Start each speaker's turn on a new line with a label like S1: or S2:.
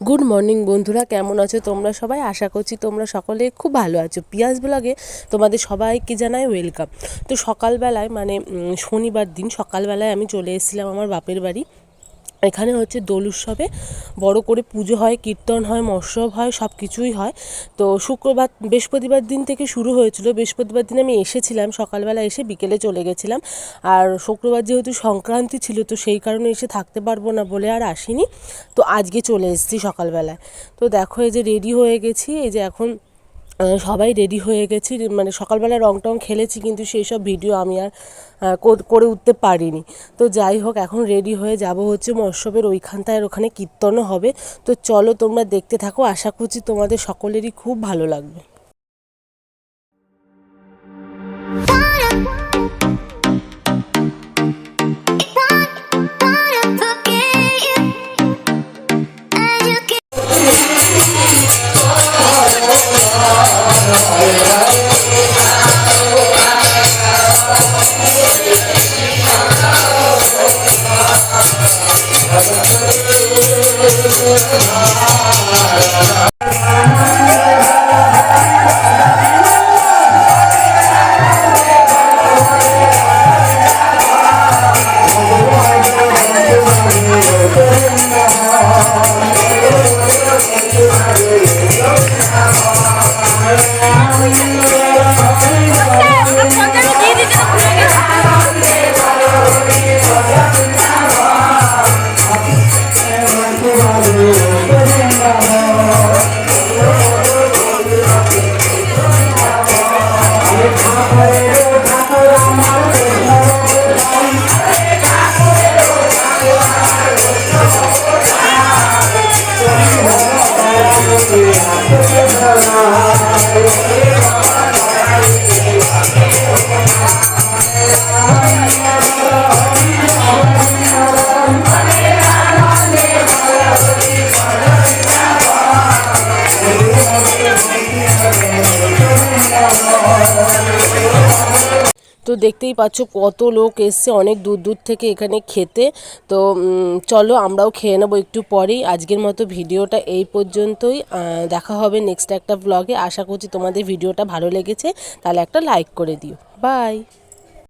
S1: Good morning বন্ধুরা, কেমন আছো তোমরা সবাই? আশা করছি তোমরা সকলে খুব ভালো আছো। পিয়াস ব্লগে তোমাদের সবাইকে জানাই ওয়েলকাম। তো সকালবেলায় মানে শনিবার দিন সকালবেলায় আমি চলে এসেছিলাম আমার বাপের বাড়ি। এখানে হচ্ছে দোল উৎসবে বড় করে পুজো হয়, কীর্তন হয়, মৎসব হয়, সব কিছুই হয়। তো বৃহস্পতিবার দিন থেকে শুরু হয়েছিল। বৃহস্পতিবার দিন আমি এসেছিলাম, সকালবেলা এসে বিকেলে চলে গেছিলাম। আর শুক্রবার যেহেতু সংক্রান্তি ছিল, তো সেই কারণে এসে থাকতে পারবো না বলে আর আসিনি। তো আজকে চলে এসেছি সকালবেলায়। তো দেখো এই যে রেডি হয়ে গেছি, এই যে এখন সবাই রেডি হয়ে গেছি। মানে সকালবেলা রং টং খেলেছি, কিন্তু সেই সব ভিডিও আমি আর করে উঠতে পারিনি। তো যাই হোক, এখন রেডি হয়ে যাব হচ্ছে মৎসবের ওইখানটায়, ওখানে কীর্তনও হবে। তো চলো তোমরা দেখতে থাকো, আশা করছি তোমাদের সকলেরই খুব ভালো লাগবে। তো দেখতেই পাচ্ছ কত লোক এসছে অনেক দূর দূর থেকে এখানে খেতে। তো চলো আমরাও খেয়ে নেবো একটু পরেই। আজকের মতো ভিডিওটা এই পর্যন্তই। দেখা হবে নেক্সট একটা ব্লগে। আশা করছি তোমাদের ভিডিওটা ভালো লেগেছে, তাহলে একটা লাইক করে দিও। বাই।